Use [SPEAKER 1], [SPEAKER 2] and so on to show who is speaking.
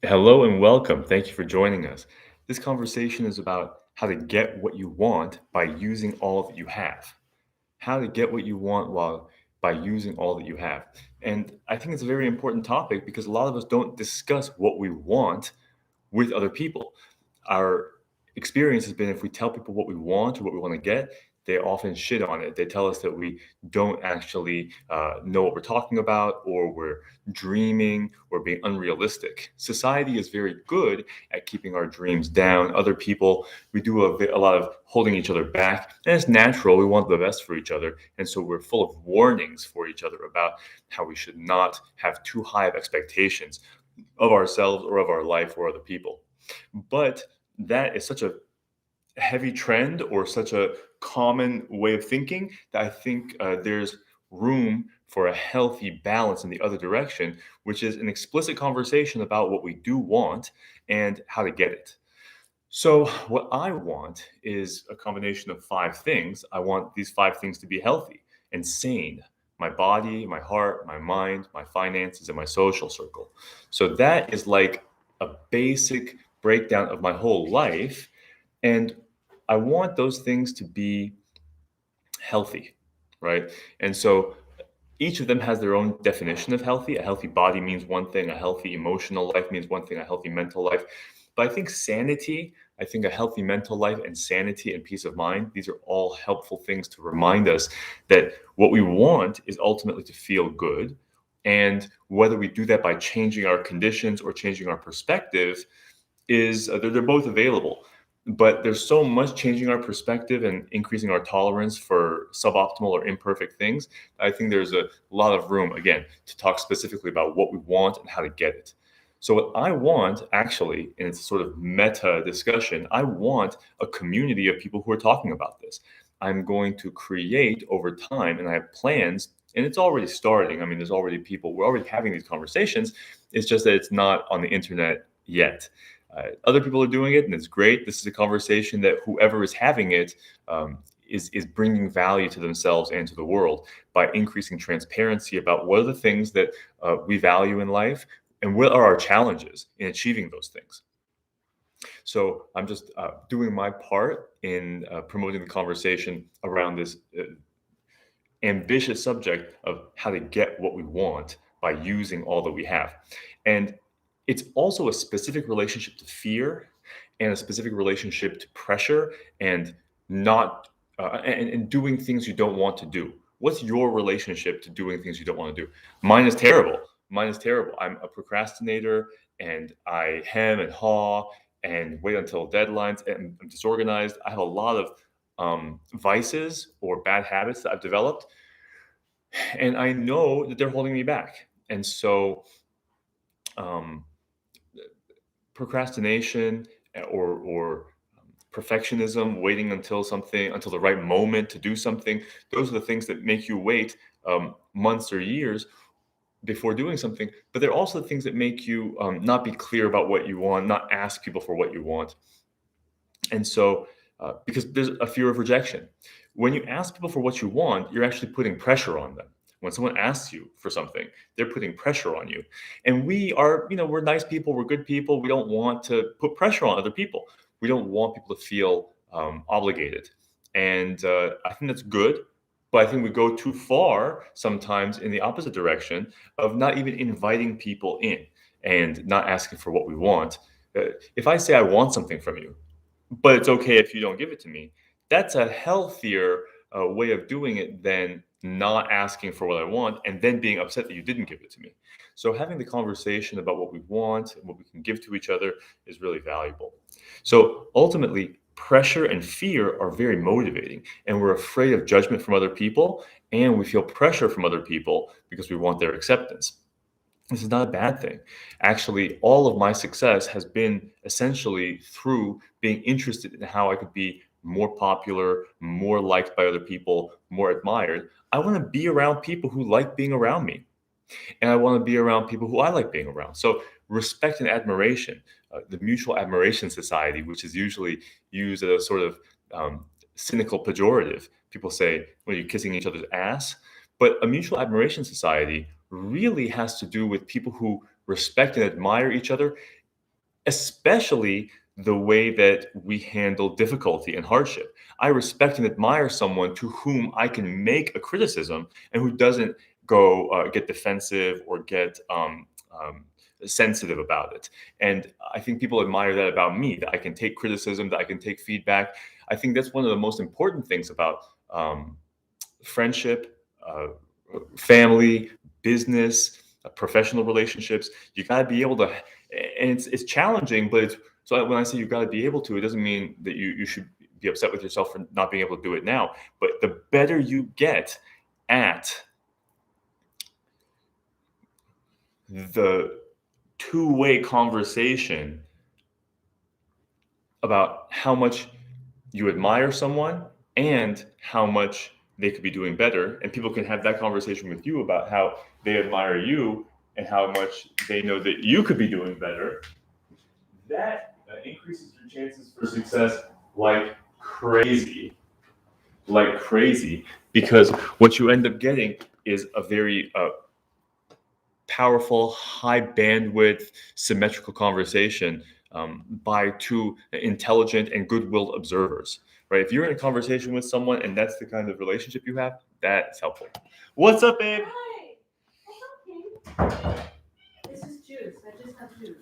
[SPEAKER 1] Hello and welcome. Thank you for joining us. This conversation is about how to get what you want by using all that you have. How to get what you want while by using all that you have. And I think it's a very important topic because a lot of us don't discuss what we want with other people. Our experience has been if we tell people what we want or what we want to get, they often shit on it. They tell us that we don't actually know what we're talking about, or we're dreaming or being unrealistic. Society is very good at keeping our dreams down. Other people, we do a lot of holding each other back, and it's natural. We want the best for each other, and so we're full of warnings for each other about how we should not have too high of expectations of ourselves or of our life or other people. But that is such a heavy trend or such a common way of thinking that I think there's room for a healthy balance in the other direction, which is an explicit conversation about what we do want and how to get it. So, what I want is a combination of five things. I want these five things to be healthy and sane: my body, my heart, my mind, my finances, and my social circle. So, that is like a basic breakdown of my whole life. And I want those things to be healthy, right? And so, each of them has their own definition of healthy. A healthy body means one thing, a healthy emotional life means one thing, a healthy mental life. But I think sanity, I think a healthy mental life and sanity and peace of mind, these are all helpful things to remind us that what we want is ultimately to feel good. And whether we do that by changing our conditions or changing our perspective is they're both available. But there's so much changing our perspective and increasing our tolerance for suboptimal or imperfect things. I think there's a lot of room, again, to talk specifically about what we want and how to get it. So, what I want actually, and it's a sort of meta discussion, I want a community of people who are talking about this. I'm going to create over time, and I have plans, and it's already starting. I mean, there's already people, we're already having these conversations. It's just that it's not on the internet yet. Other people are doing it, and it's great. This is a conversation that whoever is having it is bringing value to themselves and to the world by increasing transparency about what are the things that we value in life and what are our challenges in achieving those things. So I'm just doing my part in promoting the conversation around this ambitious subject of how to get what we want by using all that we have. And it's also a specific relationship to fear and a specific relationship to pressure and not and doing things you don't want to do. What's your relationship to doing things you don't want to do? Mine is terrible. Mine is terrible. I'm a procrastinator, and I hem and haw and wait until deadlines, and I'm disorganized. I have a lot of vices or bad habits that I've developed, and I know that they're holding me back. And so, um, procrastination or perfectionism, waiting until the right moment to do something, those are the things that make you wait months or years before doing something. But they're also the things that make you not be clear about what you want, not ask people for what you want. And so, because there's a fear of rejection. When you ask people for what you want, you're actually putting pressure on them. When someone asks you for something, they're putting pressure on you. And we are, we're nice people, we're good people. We don't want to put pressure on other people. We don't want people to feel obligated. And I think that's good. But I think we go too far sometimes in the opposite direction of not even inviting people in and not asking for what we want. If I say I want something from you, but it's okay if you don't give it to me. That's a healthier way of doing it than not asking for what I want and then being upset that you didn't give it to me. So having the conversation about what we want and what we can give to each other is really valuable. So ultimately, pressure and fear are very motivating, and we're afraid of judgment from other people, and we feel pressure from other people because we want their acceptance. This is not a bad thing. Actually, all of my success has been essentially through being interested in how I could be more popular, more liked by other people, more admired. I want to be around people who like being around me, and I want to be around people who I like being around. So, respect and admiration, the mutual admiration society, which is usually used as a sort of cynical pejorative. People say, "Well, you're kissing each other's ass," but a mutual admiration society really has to do with people who respect and admire each other especially the way that we handle difficulty and hardship. I respect and admire someone to whom I can make a criticism and who doesn't go get defensive or get sensitive about it. And I think people admire that about me, that I can take criticism, that I can take feedback. I think that's one of the most important things about friendship, family, business, professional relationships. You got to be able to, and it's challenging, but it's so when I say you got to be able to, it doesn't mean that you should be upset with yourself for not being able to do it now. But the better you get at the two-way conversation about how much you admire someone and how much they could be doing better, and people can have that conversation with you about how they admire you and how much they know that you could be doing better, that increases your chances for success like crazy, because what you end up getting is a very powerful, high bandwidth, symmetrical conversation by two intelligent and good-willed observers. Right? If you're in a conversation with someone and that's the kind of relationship you have, that's helpful. What's up, babe?
[SPEAKER 2] Hi. What's up, King? This is juice. I just have juice.